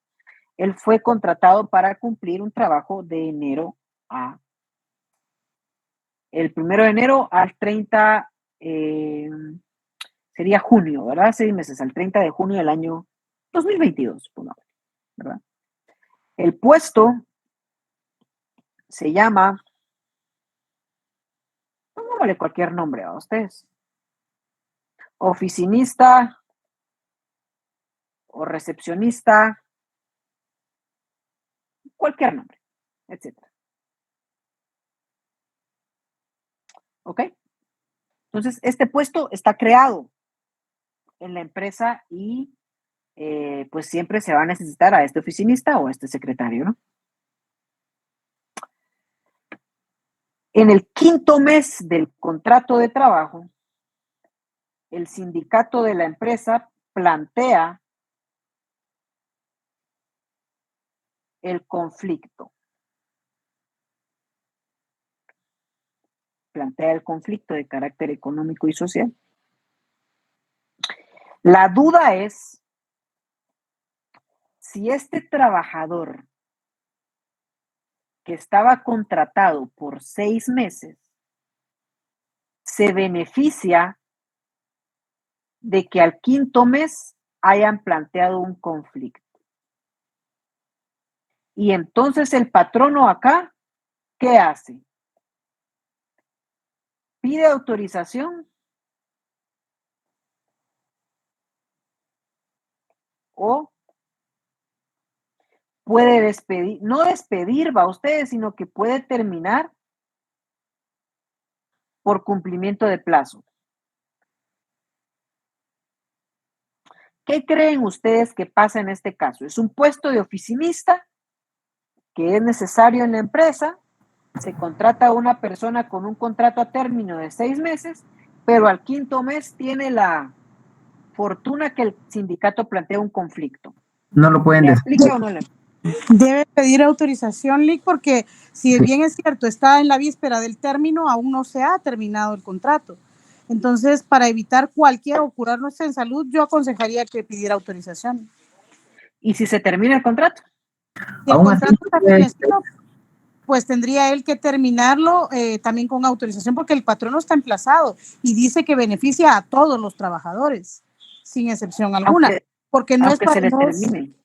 Él fue contratado para cumplir un trabajo de enero a el 1 de enero al 30, sería junio, ¿verdad? 6 meses, al 30 de junio del año 2022, ¿verdad? El puesto se llama, póngale cualquier nombre a ustedes, oficinista o recepcionista, cualquier nombre, etc. ¿Ok? Entonces, este puesto está creado en la empresa y pues siempre se va a necesitar a este oficinista o a este secretario, ¿no? En el 5º mes del contrato de trabajo, el sindicato de la empresa plantea el conflicto. Plantea el conflicto de carácter económico y social. La duda es si este trabajador que estaba contratado por 6 meses se beneficia de que al 5º mes hayan planteado un conflicto. Y entonces el patrono acá, ¿qué hace? Pide autorización o puede despedir, no despedir, va ustedes, sino que puede terminar por cumplimiento de plazo. ¿Qué creen ustedes que pasa en este caso? Es un puesto de oficinista que es necesario en la empresa, se contrata a una persona con un contrato a término de 6 meses, pero al 5º mes tiene la fortuna que el sindicato plantea un conflicto. No lo pueden ¿Le despedir. aplica o no le aplica? Debe pedir autorización, Lic, porque si bien es cierto, está en la víspera del término, aún no se ha terminado el contrato. Entonces, para evitar cualquier o curarnos en salud, yo aconsejaría que pidiera autorización. ¿Y si se termina el contrato? Si el Aún así, contrato está vencido, pues tendría él que terminarlo también con autorización, porque el patrono está emplazado y dice que beneficia a todos los trabajadores, sin excepción alguna, porque no es Aunque para se les termine.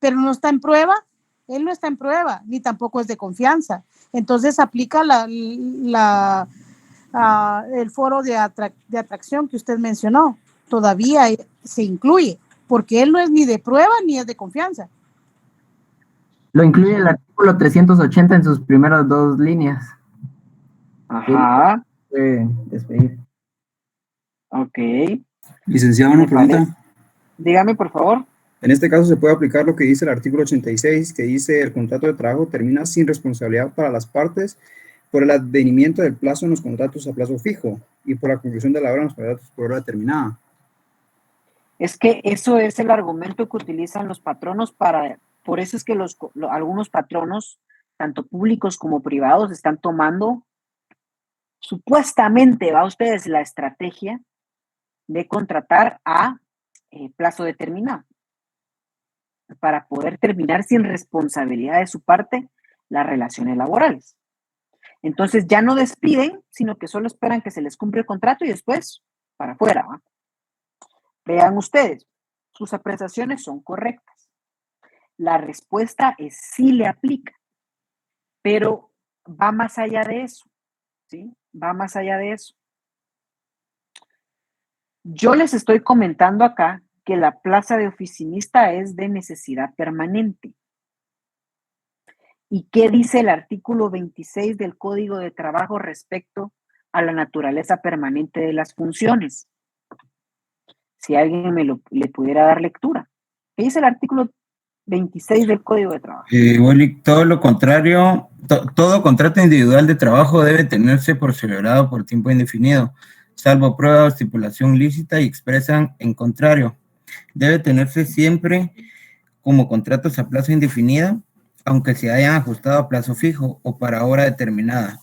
pero no está en prueba, él no está en prueba, ni tampoco es de confianza. Entonces aplica el foro de atracción que usted mencionó, todavía se incluye, porque él no es ni de prueba ni es de confianza. lo incluye el artículo 380 en sus primeras 2 líneas. Ajá, Despedir. ok. Licenciado, una Me parece. pregunta. Dígame, por favor. En este caso se puede aplicar lo que dice el artículo 86, que dice el contrato de trabajo termina sin responsabilidad para las partes por el advenimiento del plazo en los contratos a plazo fijo y por la conclusión de la obra en los contratos por hora determinada. Es que eso es el argumento que utilizan los patronos por eso es que algunos patronos, tanto públicos como privados, están tomando supuestamente, va ustedes, la estrategia de contratar a plazo determinado para poder terminar sin responsabilidad de su parte las relaciones laborales. Entonces ya no despiden, sino que solo esperan que se les cumpla el contrato y después para afuera, ¿va? Vean ustedes, sus apreciaciones son correctas. La respuesta es sí le aplica, pero va más allá de eso, ¿sí? Va más allá de eso. Yo les estoy comentando acá que la plaza de oficinista es de necesidad permanente. ¿Y qué dice el artículo 26 del Código de Trabajo respecto a la naturaleza permanente de las funciones? Si alguien le pudiera dar lectura. ¿Qué dice el artículo 26 del Código de Trabajo? Willy, todo lo contrario, todo contrato individual de trabajo debe tenerse por celebrado por tiempo indefinido, salvo prueba o estipulación lícita y expresan en contrario. Debe tenerse siempre como contratos a plazo indefinido, aunque se hayan ajustado a plazo fijo o para hora determinada.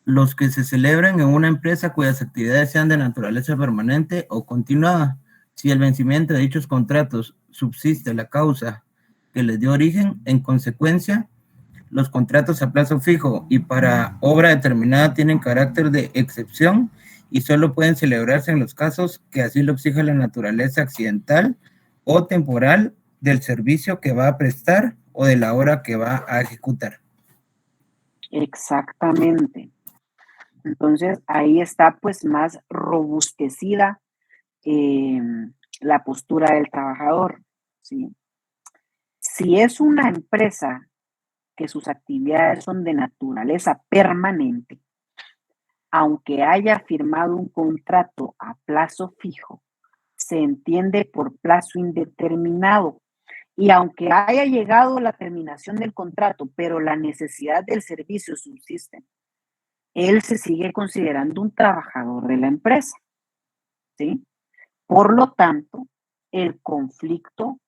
Los que se celebren en una empresa cuyas actividades sean de naturaleza permanente o continuada, si el vencimiento de dichos contratos subsiste la causa que les dio origen, en consecuencia, los contratos a plazo fijo y para obra determinada tienen carácter de excepción y solo pueden celebrarse en los casos que así lo exija la naturaleza accidental o temporal del servicio que va a prestar o de la obra que va a ejecutar. Exactamente. Entonces, ahí está pues más robustecida la postura del trabajador, ¿sí? Si es una empresa que sus actividades son de naturaleza permanente, aunque haya firmado un contrato a plazo fijo, se entiende por plazo indeterminado. Y aunque haya llegado la terminación del contrato, pero la necesidad del servicio subsiste, él se sigue considerando un trabajador de la empresa, ¿sí? Por lo tanto, el conflicto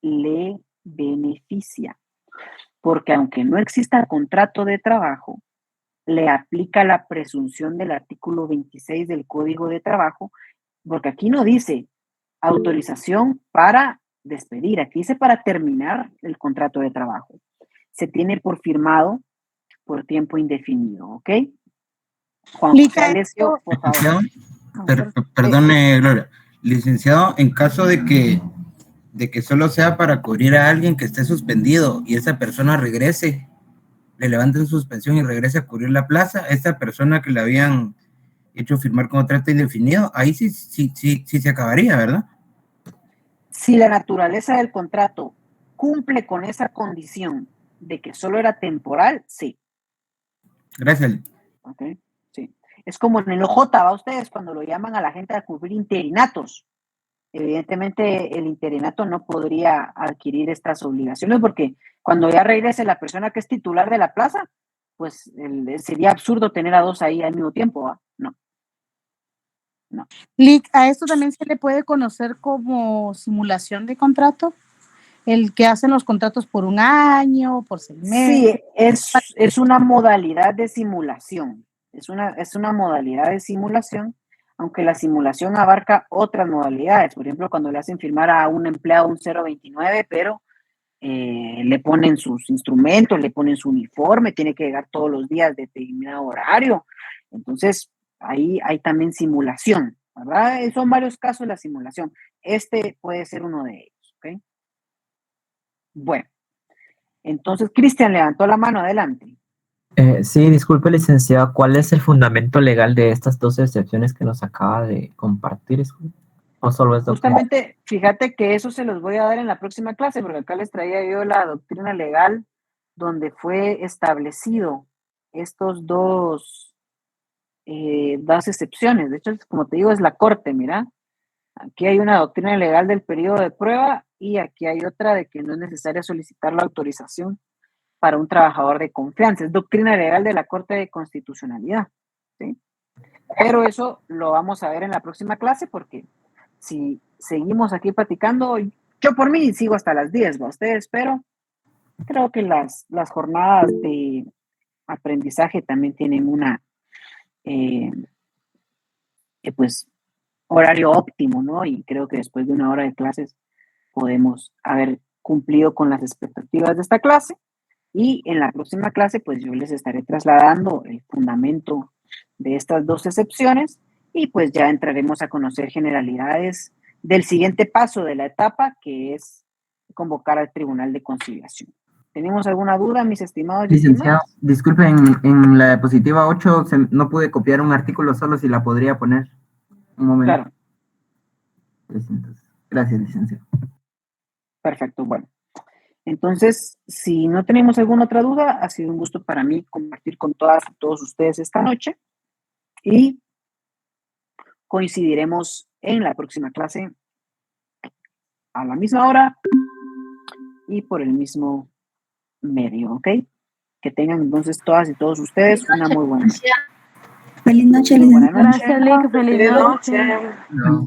le beneficia, porque aunque no exista contrato de trabajo, le aplica la presunción del artículo 26 del Código de Trabajo, porque aquí no dice autorización para despedir, aquí dice para terminar el contrato de trabajo. Se tiene por firmado por tiempo indefinido, ¿ok? Juan José Alessio, por favor. Perdone, Gloria. Licenciado, en caso de que solo sea para cubrir a alguien que esté suspendido y esa persona regrese, le levanten suspensión y regrese a cubrir la plaza, esa persona que le habían hecho firmar contrato indefinido, ahí sí se acabaría, ¿verdad? Si la naturaleza del contrato cumple con esa condición de que solo era temporal, sí. Gracias. Ok, sí. Es como en el OJ, ¿va ustedes? Cuando lo llaman a la gente a cubrir interinatos. Evidentemente, el interinato no podría adquirir estas obligaciones porque cuando ya regrese la persona que es titular de la plaza, pues sería absurdo tener a dos ahí al mismo tiempo, ¿va? No. No. Lic, ¿a esto también se le puede conocer como simulación de contrato? El que hacen los contratos por un año, por 6 meses. Sí, es una modalidad de simulación. Es una modalidad de simulación, aunque la simulación abarca otras modalidades. Por ejemplo, cuando le hacen firmar a un empleado un 029, pero le ponen sus instrumentos, le ponen su uniforme, tiene que llegar todos los días de determinado horario. Entonces, ahí hay también simulación, ¿verdad? Son varios casos la simulación. Este puede ser uno de ellos, ¿ok? Bueno, entonces Cristian levantó la mano, adelante. Sí, disculpe, licenciado, ¿cuál es el fundamento legal de estas dos excepciones que nos acaba de compartir? ¿O solo es Justamente, fíjate que eso se los voy a dar en la próxima clase, porque acá les traía yo la doctrina legal donde fue establecido estos dos dos excepciones. De hecho, como te digo, es la Corte, mira. Aquí hay una doctrina legal del periodo de prueba y aquí hay otra de que no es necesario solicitar la autorización para un trabajador de confianza. Es doctrina legal de la Corte de Constitucionalidad, ¿sí? Pero eso lo vamos a ver en la próxima clase porque si seguimos aquí platicando, yo por mí sigo hasta las 10, ¿va? Ustedes, pero creo que las jornadas de aprendizaje también tienen una, pues, horario óptimo, ¿no? Y creo que después de una hora de clases podemos haber cumplido con las expectativas de esta clase. Y en la próxima clase, pues yo les estaré trasladando el fundamento de estas dos excepciones y pues ya entraremos a conocer generalidades del siguiente paso de la etapa, que es convocar al Tribunal de Conciliación. ¿Tenemos alguna duda, mis estimados? Licenciado, disculpen, en la diapositiva 8 no pude copiar un artículo solo, si la podría poner. Un momento. Claro. Gracias, licenciado. Perfecto, bueno. Entonces, si no tenemos alguna otra duda, ha sido un gusto para mí compartir con todas y todos ustedes esta noche y coincidiremos en la próxima clase a la misma hora y por el mismo medio, ¿ok? Que tengan entonces todas y todos ustedes una muy buena noche. Feliz noche, Buenas noches. Gracias, Lick. Feliz noche. No.